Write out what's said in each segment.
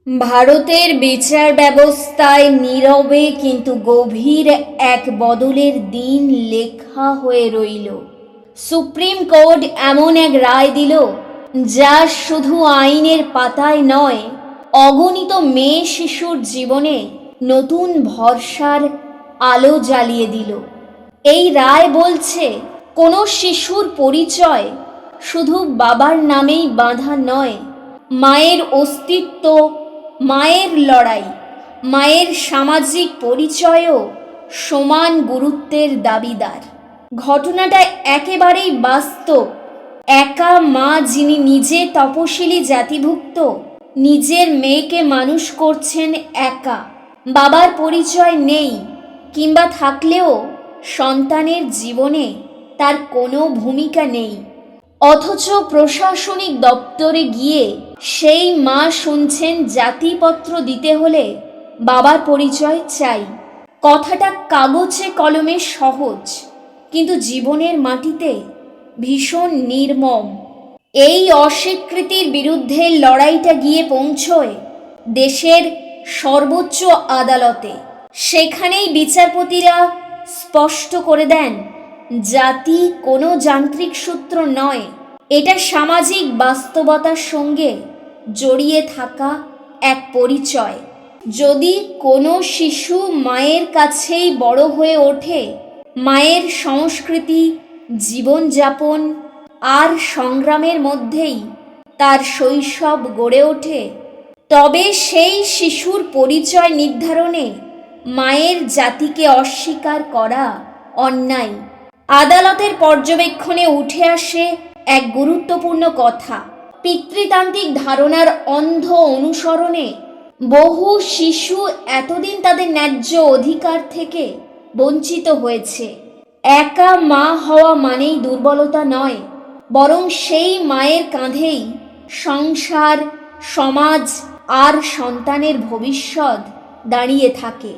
ভারতের বিচার ব্যবস্থায় নীরবে কিন্তু গভীর এক বদলের দিন লেখা হয়ে রইল। সুপ্রিম কোর্ট এমন এক রায় দিল, যা শুধু আইনের পাতায় নয়, অগণিত মেয়ে শিশুর জীবনে নতুন ভরসার আলো জ্বালিয়ে দিল। এই রায় বলছে, কোনো শিশুর পরিচয় শুধু বাবার নামেই বাঁধা নয়, মায়ের অস্তিত্ব, মায়ের লড়াই, মায়ের সামাজিক পরিচয়ও সমান গুরুত্বের দাবিদার। ঘটনাটা একেবারেই বাস্তব। একা মা যিনি নিজে তপশিলি জাতিভুক্ত, নিজের মেয়েকে মানুষ করছেন একা, বাবার পরিচয় নেই, কিংবা থাকলেও সন্তানের জীবনে তার কোনো ভূমিকা নেই। অথচ প্রশাসনিক দপ্তরে গিয়ে সেই মা শুনছেন জাতিপত্র দিতে হলে বাবার পরিচয় চাই। কথাটা কাগজে কলমে সহজ, কিন্তু জীবনের মাটিতে ভীষণ নির্মম। এই অস্বীকৃতির বিরুদ্ধে লড়াইটা গিয়ে পৌঁছয় দেশের সর্বোচ্চ আদালতে। সেখানেই বিচারপতিরা স্পষ্ট করে দেন, জাতি কোনো যান্ত্রিক সূত্র নয়, এটা সামাজিক বাস্তবতার সঙ্গে জড়িয়ে থাকা এক পরিচয়। যদি কোনো শিশু মায়ের কাছেই বড় হয়ে ওঠে, মায়ের সংস্কৃতি, জীবনযাপন আর সংগ্রামের মধ্যেই তার শৈশব গড়ে ওঠে, তবে সেই শিশুর পরিচয় নির্ধারণে মায়ের জাতিকে অস্বীকার করা অন্যায়। আদালতের পর্যবেক্ষণে উঠে আসে এক গুরুত্বপূর্ণ কথা। পিতৃতান্ত্রিক ধারণার অন্ধ অনুসরণে বহু শিশু এতদিন তাদের ন্যায্য অধিকার থেকে বঞ্চিত হয়েছে। একা মা হওয়া মানেই দুর্বলতা নয়, বরং সেই মায়ের কাঁধেই সংসার, সমাজ আর সন্তানের ভবিষ্যৎ দাঁড়িয়ে থাকে।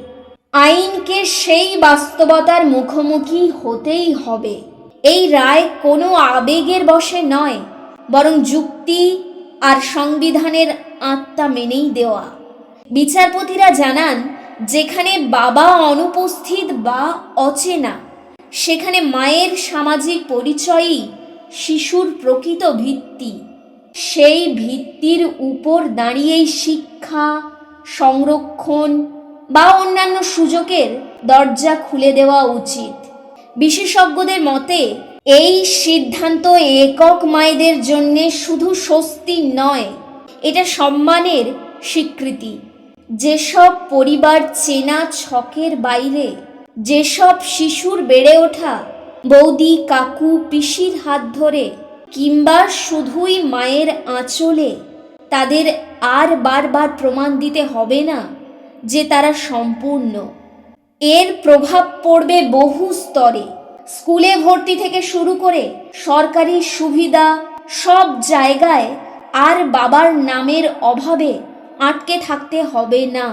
আইনকে সেই বাস্তবতার মুখোমুখি হতেই হবে। এই রায় কোনো আবেগের বশে নয়, বরং যুক্তি আর সংবিধানের আত্মা মেনেই দেওয়া। বিচারপতিরা জানান, যেখানে বাবা অনুপস্থিত বা অচেনা, সেখানে মায়ের সামাজিক পরিচয়ই শিশুর প্রকৃত ভিত্তি। সেই ভিত্তির উপর দাঁড়িয়েই শিক্ষা, সংরক্ষণ বা অন্যান্য সুযোগের দরজা খুলে দেওয়া উচিত। বিশেষজ্ঞদের মতে এই সিদ্ধান্ত একক মায়েদের জন্য শুধু স্বস্তি নয়, এটা সম্মানের স্বীকৃতি। যেসব পরিবার চেনা ছকের বাইরে, যেসব শিশুর বেড়ে ওঠা বৌদি, কাকু, পিসির হাত ধরে কিংবা শুধুই মায়ের আঁচলে, তাদের আর বারবার প্রমাণ দিতে হবে না যে তারা সম্পূর্ণ। এর প্রভাব পড়বে বহু স্তরে। স্কুলে ভর্তি থেকে শুরু করে সরকারি সুবিধা, সব জায়গায় আর বাবার নামের অভাবে আটকে থাকতে হবে না।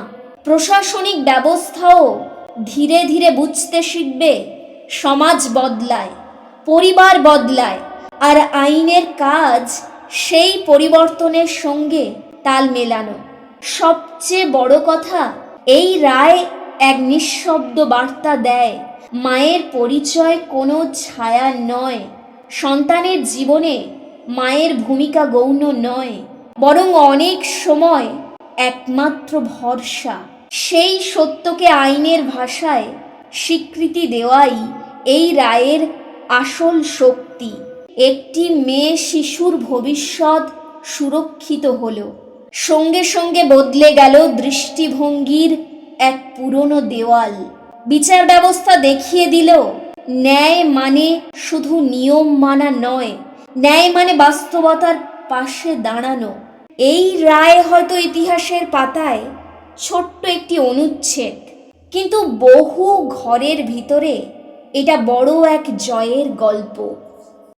প্রশাসনিক ব্যবস্থাও ধীরে ধীরে বুঝতে শিখবে, সমাজ বদলায়, পরিবার বদলায়, আর আইনের কাজ সেই পরিবর্তনের সঙ্গে তাল মেলানো। সবচেয়ে বড় কথা, এই রায় এক নিঃশব্দ বার্তা দেয়, মায়ের পরিচয় কোনো ছায়া নয়। সন্তানের জীবনে মায়ের ভূমিকা গৌণ নয়, বরং অনেক সময় একমাত্র ভরসা। সেই সত্যকে আইনের ভাষায় স্বীকৃতি দেওয়াই এই রায়ের আসল শক্তি। একটি মেয়ে শিশুর ভবিষ্যৎ সুরক্ষিত হলো, সঙ্গে সঙ্গে বদলে গেল দৃষ্টিভঙ্গির এক পুরনো দেওয়াল। বিচার ব্যবস্থা দেখিয়ে দিল, ন্যায় মানে শুধু নিয়ম মানা নয়, ন্যায় মানে বাস্তবতার পাশে দাঁড়ানো। এই রায় হয়তো ইতিহাসের পাতায় ছোট্ট একটি অনুচ্ছেদ, কিন্তু বহু ঘরের ভিতরে এটা বড় এক জয়ের গল্প।